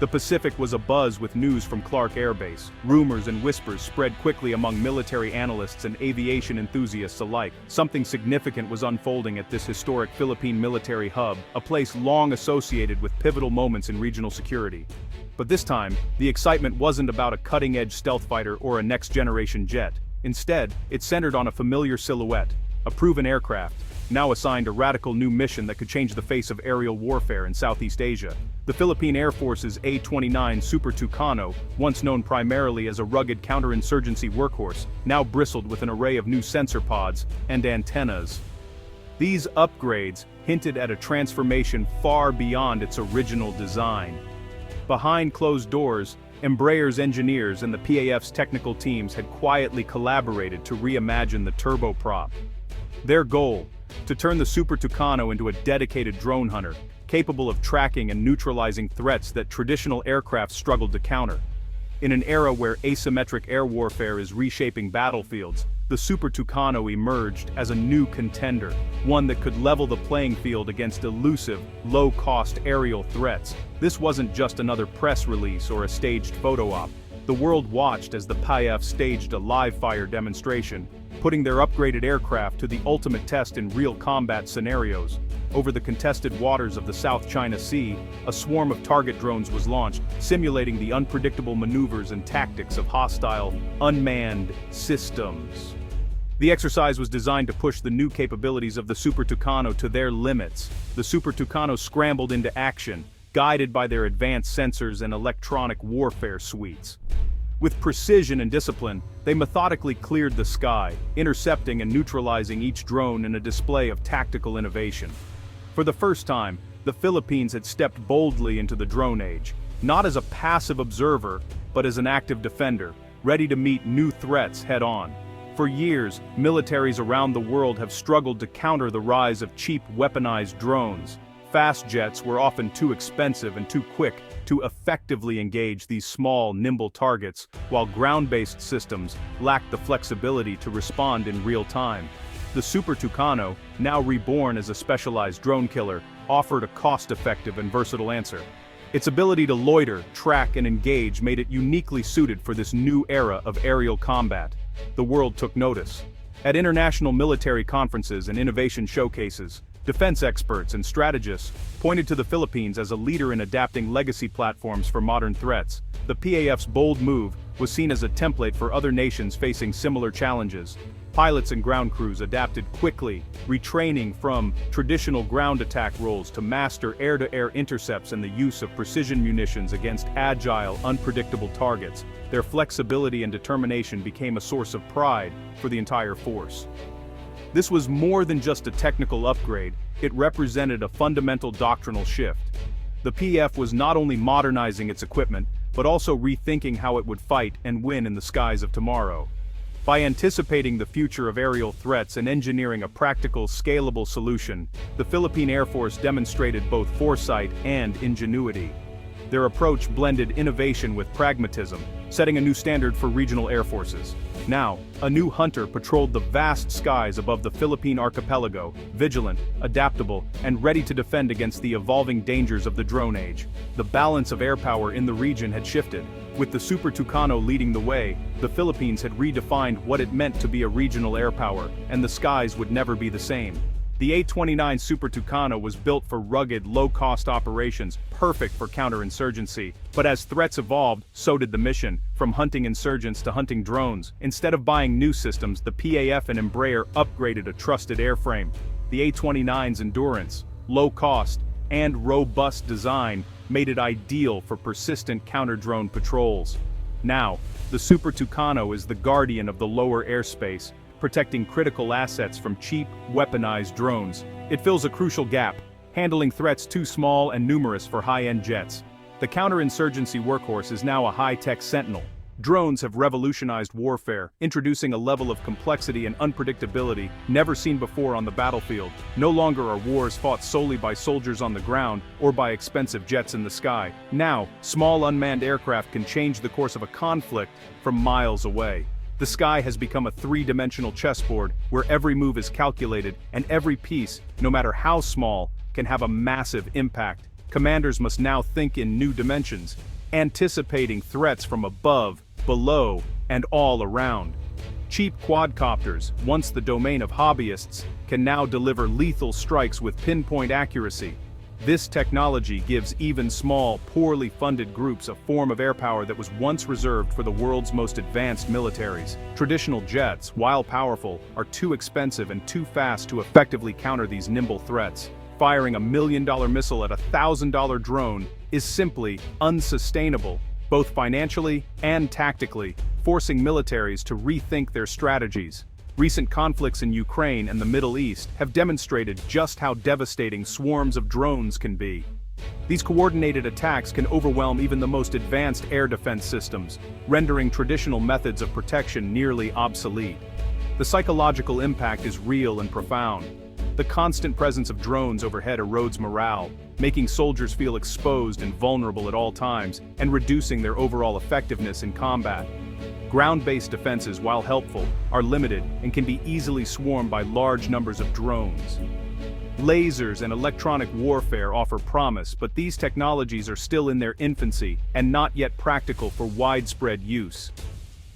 The Pacific was abuzz with news from Clark Air Base. Rumors and whispers spread quickly among military analysts and aviation enthusiasts alike. Something significant was unfolding at this historic Philippine military hub, a place long associated with pivotal moments in regional security. But this time, the excitement wasn't about a cutting-edge stealth fighter or a next-generation jet. Instead, it centered on a familiar silhouette, a proven aircraft, now assigned a radical new mission that could change the face of aerial warfare in Southeast Asia. The Philippine Air Force's A-29 Super Tucano, once known primarily as a rugged counterinsurgency workhorse, now bristled with an array of new sensor pods and antennas. These upgrades hinted at a transformation far beyond its original design. Behind closed doors, Embraer's engineers and the PAF's technical teams had quietly collaborated to reimagine the turboprop. Their goal: to turn the Super Tucano into a dedicated drone hunter, capable of tracking and neutralizing threats that traditional aircraft struggled to counter. In an era where asymmetric air warfare is reshaping battlefields, the Super Tucano emerged as a new contender, one that could level the playing field against elusive, low-cost aerial threats. This wasn't just another press release or a staged photo op. The world watched as the PAF staged a live-fire demonstration, putting their upgraded aircraft to the ultimate test in real combat scenarios. Over the contested waters of the South China Sea, a swarm of target drones was launched, simulating the unpredictable maneuvers and tactics of hostile, unmanned systems. The exercise was designed to push the new capabilities of the Super Tucano to their limits. The Super Tucano scrambled into action, guided by their advanced sensors and electronic warfare suites. With precision and discipline, they methodically cleared the sky, intercepting and neutralizing each drone in a display of tactical innovation. For the first time, the Philippines had stepped boldly into the drone age, not as a passive observer, but as an active defender, ready to meet new threats head-on. For years, militaries around the world have struggled to counter the rise of cheap weaponized drones. Fast jets were often too expensive and too quick to effectively engage these small, nimble targets, while ground-based systems lacked the flexibility to respond in real time. The Super Tucano, now reborn as a specialized drone killer, offered a cost-effective and versatile answer. Its ability to loiter, track, and engage made it uniquely suited for this new era of aerial combat. The world took notice. At international military conferences and innovation showcases, defense experts and strategists pointed to the Philippines as a leader in adapting legacy platforms for modern threats. The PAF's bold move was seen as a template for other nations facing similar challenges. Pilots and ground crews adapted quickly, retraining from traditional ground attack roles to master air-to-air intercepts and the use of precision munitions against agile, unpredictable targets. Their flexibility and determination became a source of pride for the entire force. This was more than just a technical upgrade, it represented a fundamental doctrinal shift. The PAF was not only modernizing its equipment, but also rethinking how it would fight and win in the skies of tomorrow. By anticipating the future of aerial threats and engineering a practical, scalable solution, the Philippine Air Force demonstrated both foresight and ingenuity. Their approach blended innovation with pragmatism, setting a new standard for regional air forces. Now, a new hunter patrolled the vast skies above the Philippine archipelago, vigilant, adaptable, and ready to defend against the evolving dangers of the drone age. The balance of air power in the region had shifted. With the Super Tucano leading the way, the Philippines had redefined what it meant to be a regional air power, and the skies would never be the same. The A-29 Super Tucano was built for rugged, low-cost operations, perfect for counterinsurgency. But as threats evolved, so did the mission, from hunting insurgents to hunting drones. Instead of buying new systems, the PAF and Embraer upgraded a trusted airframe. The A-29's endurance, low cost, and robust design made it ideal for persistent counter-drone patrols. Now, the Super Tucano is the guardian of the lower airspace, protecting critical assets from cheap, weaponized drones. It fills a crucial gap, handling threats too small and numerous for high-end jets. The counterinsurgency workhorse is now a high-tech sentinel. Drones have revolutionized warfare, introducing a level of complexity and unpredictability never seen before on the battlefield. No longer are wars fought solely by soldiers on the ground or by expensive jets in the sky. Now, small unmanned aircraft can change the course of a conflict from miles away. The sky has become a three-dimensional chessboard where every move is calculated and every piece, no matter how small, can have a massive impact. Commanders must now think in new dimensions, anticipating threats from above, below, and all around. Cheap quadcopters, once the domain of hobbyists, can now deliver lethal strikes with pinpoint accuracy. This technology gives even small, poorly funded groups a form of air power that was once reserved for the world's most advanced militaries. Traditional jets, while powerful, are too expensive and too fast to effectively counter these nimble threats. Firing a $1 million missile at a $1,000 drone is simply unsustainable, both financially and tactically, forcing militaries to rethink their strategies. Recent conflicts in Ukraine and the Middle East have demonstrated just how devastating swarms of drones can be. These coordinated attacks can overwhelm even the most advanced air defense systems, rendering traditional methods of protection nearly obsolete. The psychological impact is real and profound. The constant presence of drones overhead erodes morale, making soldiers feel exposed and vulnerable at all times, and reducing their overall effectiveness in combat. Ground-based defenses, while helpful, are limited and can be easily swarmed by large numbers of drones. Lasers and electronic warfare offer promise, but these technologies are still in their infancy and not yet practical for widespread use.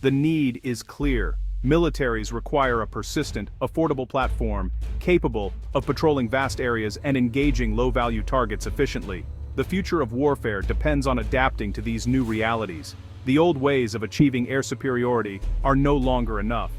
The need is clear. Militaries require a persistent, affordable platform, capable of patrolling vast areas and engaging low-value targets efficiently. The future of warfare depends on adapting to these new realities. The old ways of achieving air superiority are no longer enough.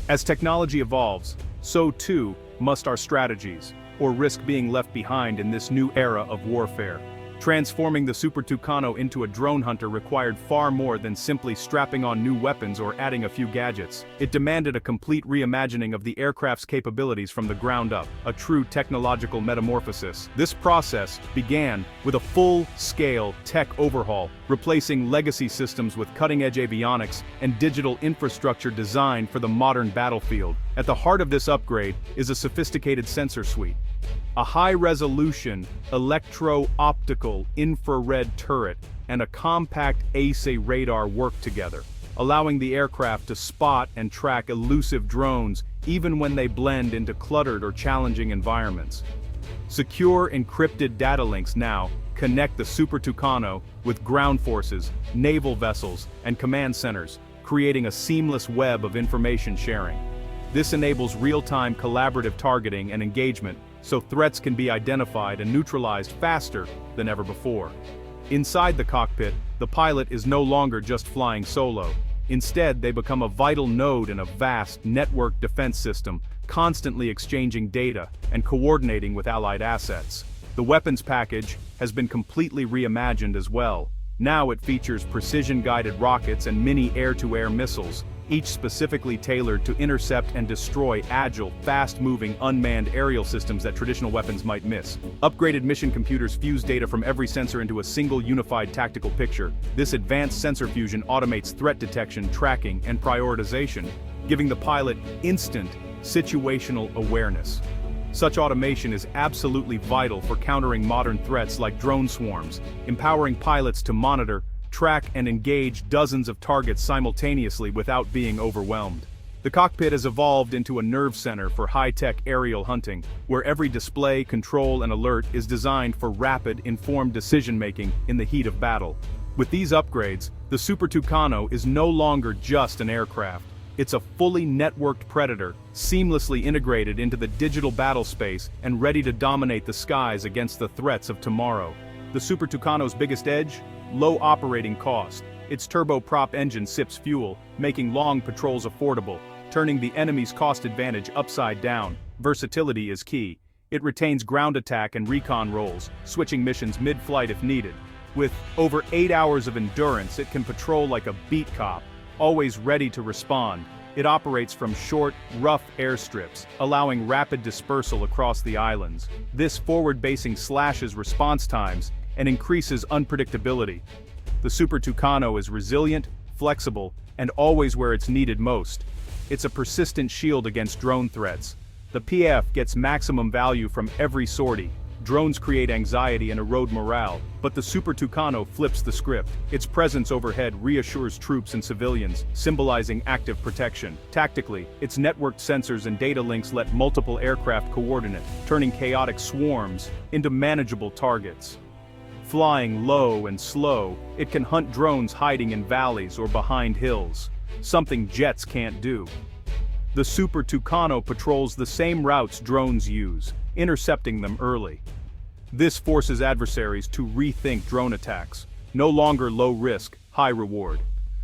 As technology evolves, so too must our strategies, or risk being left behind in this new era of warfare. Transforming the Super Tucano into a drone hunter required far more than simply strapping on new weapons or adding a few gadgets. It demanded a complete reimagining of the aircraft's capabilities from the ground up, a true technological metamorphosis. This process began with a full-scale tech overhaul, replacing legacy systems with cutting-edge avionics and digital infrastructure designed for the modern battlefield. At the heart of this upgrade is a sophisticated sensor suite. A high-resolution, electro-optical infrared turret and a compact ASA radar work together, allowing the aircraft to spot and track elusive drones even when they blend into cluttered or challenging environments. Secure encrypted data links now connect the Super Tucano with ground forces, naval vessels, and command centers, creating a seamless web of information sharing. This enables real-time collaborative targeting and engagement, so threats can be identified and neutralized faster than ever before. Inside the cockpit, the pilot is no longer just flying solo. Instead, they become a vital node in a vast, networked defense system, constantly exchanging data and coordinating with allied assets. The weapons package has been completely reimagined as well. Now it features precision-guided rockets and mini air-to-air missiles, each specifically tailored to intercept and destroy agile, fast-moving, unmanned aerial systems that traditional weapons might miss. Upgraded mission computers fuse data from every sensor into a single unified tactical picture. This advanced sensor fusion automates threat detection, tracking, and prioritization, giving the pilot instant situational awareness. Such automation is absolutely vital for countering modern threats like drone swarms, empowering pilots to monitor, track and engage dozens of targets simultaneously without being overwhelmed. The cockpit has evolved into a nerve center for high-tech aerial hunting, where every display, control, and alert is designed for rapid, informed decision-making in the heat of battle. With these upgrades, the Super Tucano is no longer just an aircraft. It's a fully networked predator, seamlessly integrated into the digital battle space and ready to dominate the skies against the threats of tomorrow. The Super Tucano's biggest edge? Low operating cost. Its turboprop engine sips fuel, making long patrols affordable, turning the enemy's cost advantage upside down. Versatility is key. It retains ground attack and recon roles, switching missions mid-flight if needed. With over 8 hours of endurance, it can patrol like a beat cop, always ready to respond. It operates from short, rough airstrips, allowing rapid dispersal across the islands. This forward basing slashes response times and increases unpredictability. The Super Tucano is resilient, flexible, and always where it's needed most. It's a persistent shield against drone threats. The PAF gets maximum value from every sortie. Drones create anxiety and erode morale, but the Super Tucano flips the script. Its presence overhead reassures troops and civilians, symbolizing active protection. Tactically, its networked sensors and data links let multiple aircraft coordinate, turning chaotic swarms into manageable targets. Flying low and slow, it can hunt drones hiding in valleys or behind hills, something jets can't do. The Super Tucano patrols the same routes drones use, intercepting them early. This forces adversaries to rethink drone attacks. No longer low risk, high reward.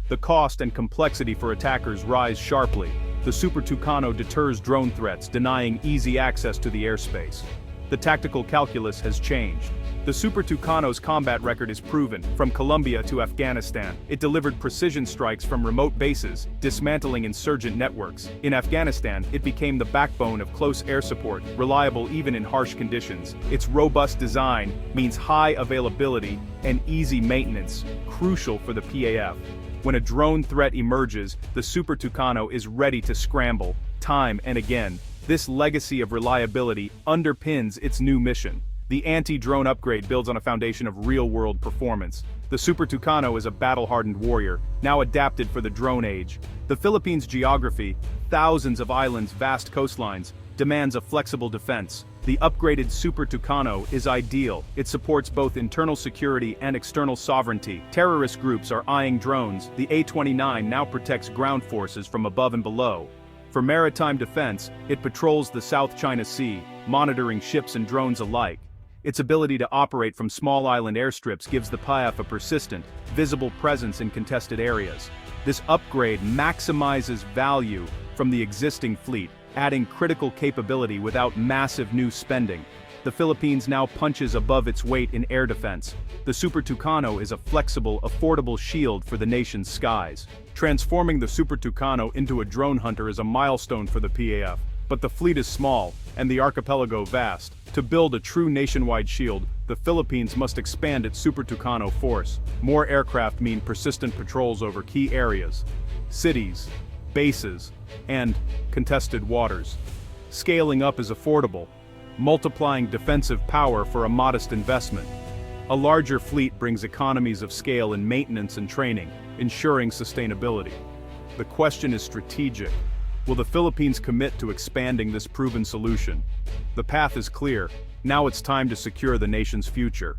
The cost and complexity for attackers rise sharply. The Super Tucano deters drone threats, denying easy access to the airspace. The tactical calculus has changed. The Super Tucano's combat record is proven. From Colombia to Afghanistan, it delivered precision strikes from remote bases, dismantling insurgent networks. In Afghanistan, it became the backbone of close air support, reliable even in harsh conditions. Its robust design means high availability and easy maintenance, crucial for the PAF. When a drone threat emerges, the Super Tucano is ready to scramble, time and again. This legacy of reliability underpins its new mission. The anti-drone upgrade builds on a foundation of real-world performance. The Super Tucano is a battle-hardened warrior, now adapted for the drone age. The Philippines' geography, thousands of islands, vast coastlines, demands a flexible defense. The upgraded Super Tucano is ideal. It supports both internal security and external sovereignty. Terrorist groups are eyeing drones. The A-29 now protects ground forces from above and below. For maritime defense, it patrols the South China Sea, monitoring ships and drones alike. Its ability to operate from small island airstrips gives the PAF a persistent, visible presence in contested areas. This upgrade maximizes value from the existing fleet, adding critical capability without massive new spending. The Philippines now punches above its weight in air defense. The Super Tucano is a flexible, affordable shield for the nation's skies. Transforming the Super Tucano into a drone hunter is a milestone for the PAF. But the fleet is small, and the archipelago vast. To build a true nationwide shield, the Philippines must expand its Super Tucano force. More aircraft mean persistent patrols over key areas, cities, bases, and contested waters. Scaling up is affordable, multiplying defensive power for a modest investment. A larger fleet brings economies of scale in maintenance and training, ensuring sustainability. The question is strategic. Will the Philippines commit to expanding this proven solution? The path is clear. Now it's time to secure the nation's future.